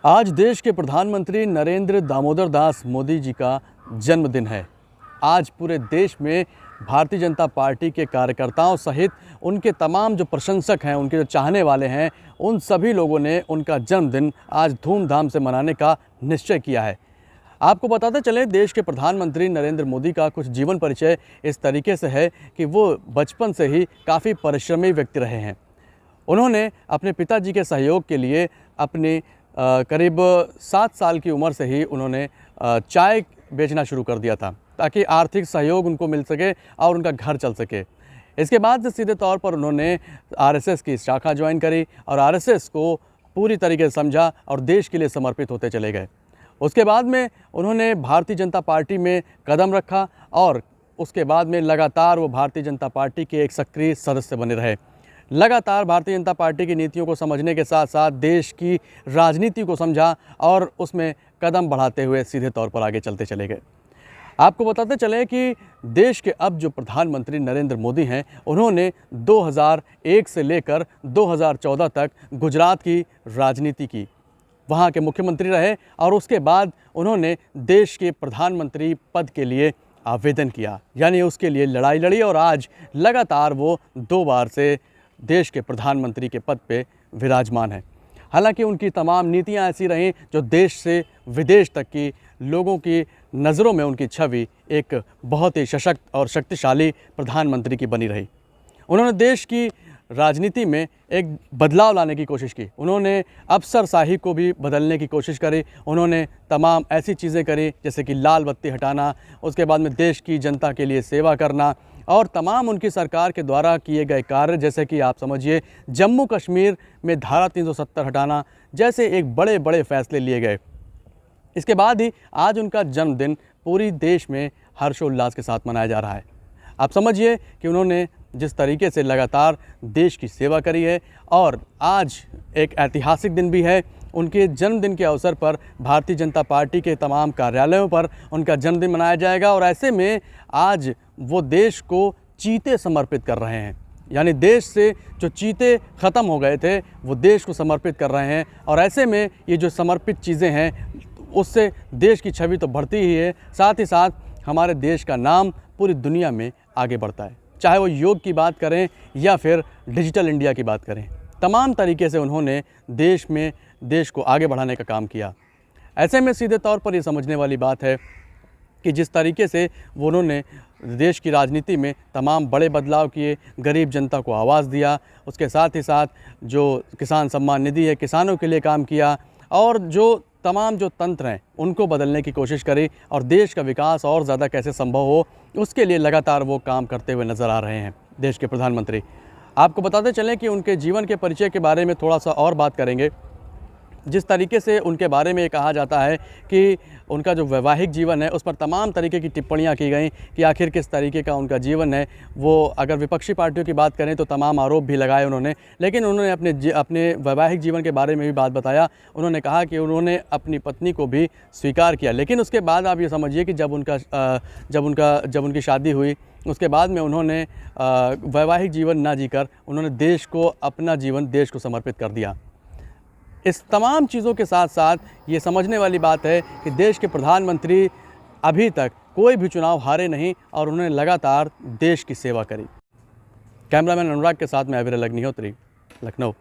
आज देश के प्रधानमंत्री नरेंद्र दामोदर दास मोदी जी का जन्मदिन है। आज पूरे देश में भारतीय जनता पार्टी के कार्यकर्ताओं सहित उनके तमाम जो प्रशंसक हैं, उनके जो चाहने वाले हैं, उन सभी लोगों ने उनका जन्मदिन आज धूमधाम से मनाने का निश्चय किया है। आपको बताते चलें, देश के प्रधानमंत्री नरेंद्र मोदी का कुछ जीवन परिचय इस तरीके से है कि वो बचपन से ही काफ़ी परिश्रमी व्यक्ति रहे हैं। उन्होंने अपने पिताजी के सहयोग के लिए अपनी करीब 7 साल की उम्र से ही उन्होंने चाय बेचना शुरू कर दिया था, ताकि आर्थिक सहयोग उनको मिल सके और उनका घर चल सके। इसके बाद से सीधे तौर पर उन्होंने आरएसएस की शाखा ज्वाइन करी और आरएसएस को पूरी तरीके से समझा और देश के लिए समर्पित होते चले गए। उसके बाद में उन्होंने भारतीय जनता पार्टी में कदम रखा और उसके बाद में लगातार वो भारतीय जनता पार्टी के एक सक्रिय सदस्य बने रहे। लगातार भारतीय जनता पार्टी की नीतियों को समझने के साथ साथ देश की राजनीति को समझा और उसमें कदम बढ़ाते हुए सीधे तौर पर आगे चलते चले गए। आपको बताते चलें कि देश के अब जो प्रधानमंत्री नरेंद्र मोदी हैं, उन्होंने 2001 से लेकर 2014 तक गुजरात की राजनीति की, वहाँ के मुख्यमंत्री रहे और उसके बाद उन्होंने देश के प्रधानमंत्री पद के लिए आवेदन किया, यानी उसके लिए लड़ाई लड़ी और आज लगातार वो 2 बार से देश के प्रधानमंत्री के पद पे विराजमान है। हालांकि उनकी तमाम नीतियां ऐसी रहीं जो देश से विदेश तक की लोगों की नज़रों में उनकी छवि एक बहुत ही सशक्त और शक्तिशाली प्रधानमंत्री की बनी रही। उन्होंने देश की राजनीति में एक बदलाव लाने की कोशिश की। उन्होंने अफसरशाही को भी बदलने की कोशिश करी। उन्होंने तमाम ऐसी चीज़ें करी जैसे कि लाल बत्ती हटाना, उसके बाद में देश की जनता के लिए सेवा करना और तमाम उनकी सरकार के द्वारा किए गए कार्य, जैसे कि आप समझिए जम्मू कश्मीर में धारा 370 हटाना जैसे एक बड़े बड़े फैसले लिए गए। इसके बाद ही आज उनका जन्मदिन पूरी देश में हर्षोल्लास के साथ मनाया जा रहा है। आप समझिए कि उन्होंने जिस तरीके से लगातार देश की सेवा करी है और आज एक ऐतिहासिक दिन भी है। उनके जन्मदिन के अवसर पर भारतीय जनता पार्टी के तमाम कार्यालयों पर उनका जन्मदिन मनाया जाएगा और ऐसे में आज वो देश को चीते समर्पित कर रहे हैं, यानी देश से जो चीते ख़त्म हो गए थे वो देश को समर्पित कर रहे हैं। और ऐसे में ये जो समर्पित चीज़ें हैं उससे देश की छवि तो बढ़ती ही है, साथ ही साथ हमारे देश का नाम पूरी दुनिया में आगे बढ़ता है। चाहे वो योग की बात करें या फिर डिजिटल इंडिया की बात करें, तमाम तरीके से उन्होंने देश को आगे बढ़ाने का काम किया। ऐसे में सीधे तौर पर ये समझने वाली बात है कि जिस तरीके से वो उन्होंने देश की राजनीति में तमाम बड़े बदलाव किए, गरीब जनता को आवाज़ दिया, उसके साथ ही साथ जो किसान सम्मान निधि है, किसानों के लिए काम किया और जो तमाम जो तंत्र हैं उनको बदलने की कोशिश करी और देश का विकास और ज़्यादा कैसे संभव हो उसके लिए लगातार वो काम करते हुए नज़र आ रहे हैं देश के प्रधानमंत्री। आपको बताते चलें कि उनके जीवन के परिचय के बारे में थोड़ा सा और बात करेंगे। जिस तरीके से उनके बारे में कहा जाता है कि उनका जो वैवाहिक जीवन है उस पर तमाम तरीके की टिप्पणियां की गई कि आखिर किस तरीके का उनका जीवन है। वो अगर विपक्षी पार्टियों की बात करें तो तमाम आरोप भी लगाए उन्होंने, लेकिन उन्होंने अपने वैवाहिक जीवन के बारे में भी बात बताया। उन्होंने कहा कि उन्होंने अपनी पत्नी को भी स्वीकार किया, लेकिन उसके बाद आप ये समझिए कि जब उनकी शादी हुई उसके बाद में उन्होंने वैवाहिक जीवन ना जीकर उन्होंने देश को, अपना जीवन देश को समर्पित कर दिया। इस तमाम चीज़ों के साथ साथ ये समझने वाली बात है कि देश के प्रधानमंत्री अभी तक कोई भी चुनाव हारे नहीं और उन्होंने लगातार देश की सेवा करी। कैमरामैन अनुराग के साथ मैं अविरल अग्निहोत्री, लखनऊ।